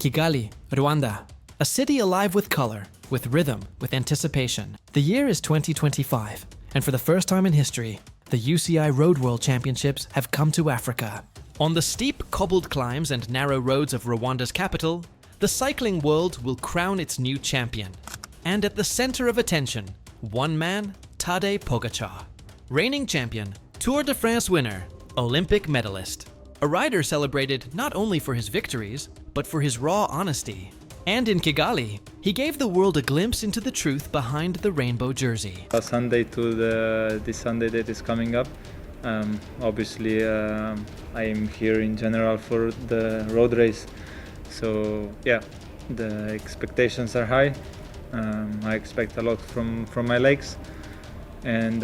Kigali, Rwanda. A city alive with color, with rhythm, with anticipation. The year is 2025, and for the first time in history, the UCI Road World Championships have come to Africa. On the steep, cobbled climbs and narrow roads of Rwanda's capital, the cycling world will crown its new champion. And at the center of attention, one man, Tadej Pogačar. Reigning champion, Tour de France winner, Olympic medalist. A rider celebrated not only for his victories, but for his raw honesty. And in Kigali, he gave the world a glimpse into the truth behind the rainbow jersey. Sunday to this Sunday that is coming up. Obviously, I am here in general for the road race. So yeah, the expectations are high. I expect a lot from my legs, and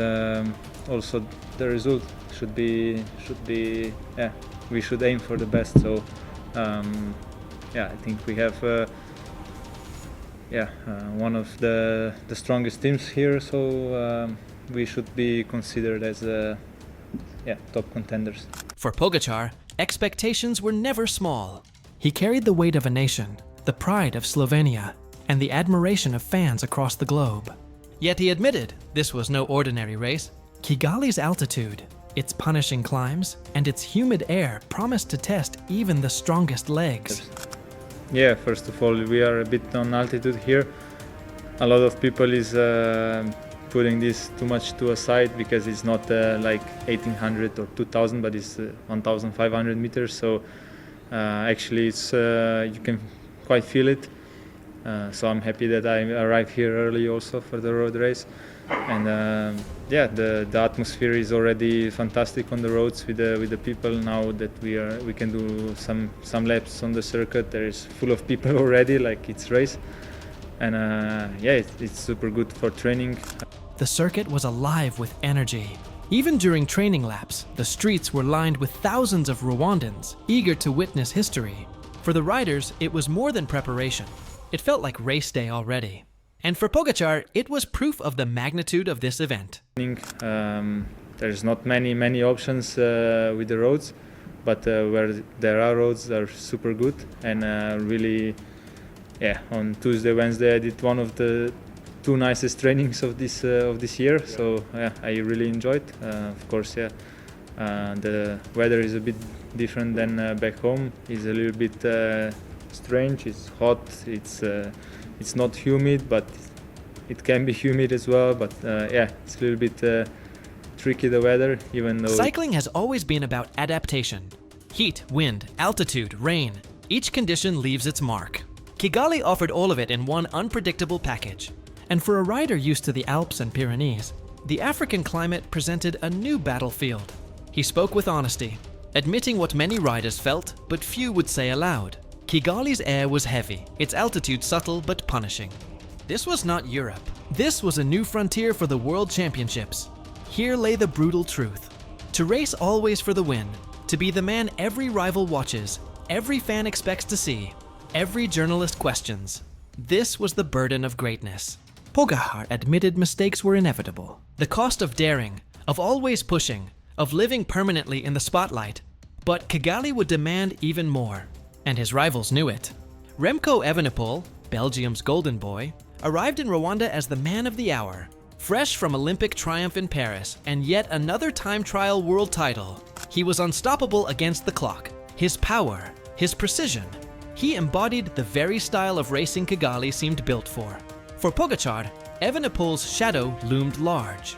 also the result should be yeah, we should aim for the best. So yeah, I think we have one of the strongest teams here. So we should be considered as top contenders. For Pogačar, expectations were never small. He carried the weight of a nation, the pride of Slovenia, and the admiration of fans across the globe. Yet he admitted this was no ordinary race. Kigali's altitude, its punishing climbs, and its humid air promised to test even the strongest legs. Yeah, first of all, we are a bit on altitude here. A lot of people is putting this too much to a side because it's not like 1800 or 2000, but it's 1500 meters. So actually, it's you can quite feel it. So I'm happy that I arrived here early also for the road race. And yeah, the atmosphere is already fantastic on the roads with the people. Now that we can do some laps on the circuit, there is full of people already, like it's race. And yeah, it's super good for training. The circuit was alive with energy. Even during training laps, the streets were lined with thousands of Rwandans eager to witness history. For the riders, it was more than preparation. It felt like race day already. And for Pogačar, it was proof of the magnitude of this event. There's not many options with the roads, but where there are roads, they're super good. And really, yeah, on Tuesday, Wednesday, I did one of the two nicest trainings of this year. So yeah, I really enjoyed. Of course, yeah, the weather is a bit different than back home. It's a little bit strange. It's hot. It's not humid, but it can be humid as well. But yeah, it's a little bit tricky, the weather, even though... Cycling has always been about adaptation. Heat, wind, altitude, rain. Each condition leaves its mark. Kigali offered all of it in one unpredictable package. And for a rider used to the Alps and Pyrenees, the African climate presented a new battlefield. He spoke with honesty, admitting what many riders felt, but few would say aloud. Kigali's air was heavy, its altitude subtle but punishing. This was not Europe. This was a new frontier for the World Championships. Here lay the brutal truth. To race always for the win, to be the man every rival watches, every fan expects to see, every journalist questions. This was the burden of greatness. Pogačar admitted mistakes were inevitable. The cost of daring, of always pushing, of living permanently in the spotlight. But Kigali would demand even more. And his rivals knew it. Remco Evenepoel, Belgium's golden boy, arrived in Rwanda as the man of the hour, fresh from Olympic triumph in Paris and yet another time trial world title. He was unstoppable against the clock. His power, his precision. He embodied the very style of racing Kigali seemed built for. For Pogačar, Evenepoel's shadow loomed large.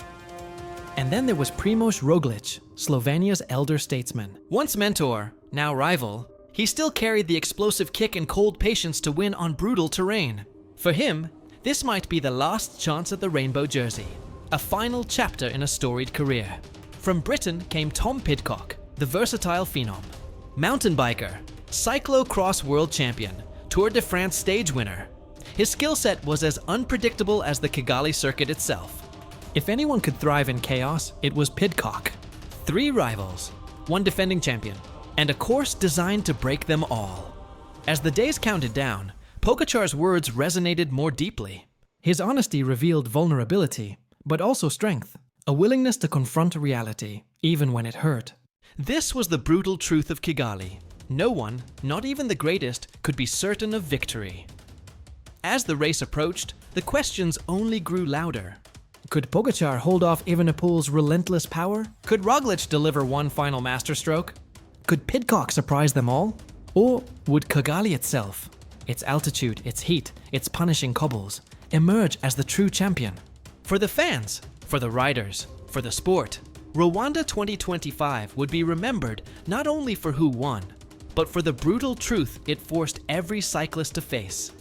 And then there was Primož Roglič, Slovenia's elder statesman. Once mentor, now rival, he still carried the explosive kick and cold patience to win on brutal terrain. For him, this might be the last chance at the rainbow jersey, a final chapter in a storied career. From Britain came Tom Pidcock, the versatile phenom. Mountain biker, cyclo-cross world champion, Tour de France stage winner. His skill set was as unpredictable as the Kigali circuit itself. If anyone could thrive in chaos, it was Pidcock. 3 rivals, 1 defending champion, and a course designed to break them all. As the days counted down, Pogačar's words resonated more deeply. His honesty revealed vulnerability, but also strength, a willingness to confront reality, even when it hurt. This was the brutal truth of Kigali. no one, not even the greatest, could be certain of victory. As the race approached, the questions only grew louder. Could Pogačar hold off Evenepoel's relentless power? Could Roglic deliver one final masterstroke? Could Pidcock surprise them all? Or would Kigali itself, its altitude, its heat, its punishing cobbles, emerge as the true champion? For the fans, for the riders, for the sport, Rwanda 2025 would be remembered not only for who won, but for the brutal truth it forced every cyclist to face.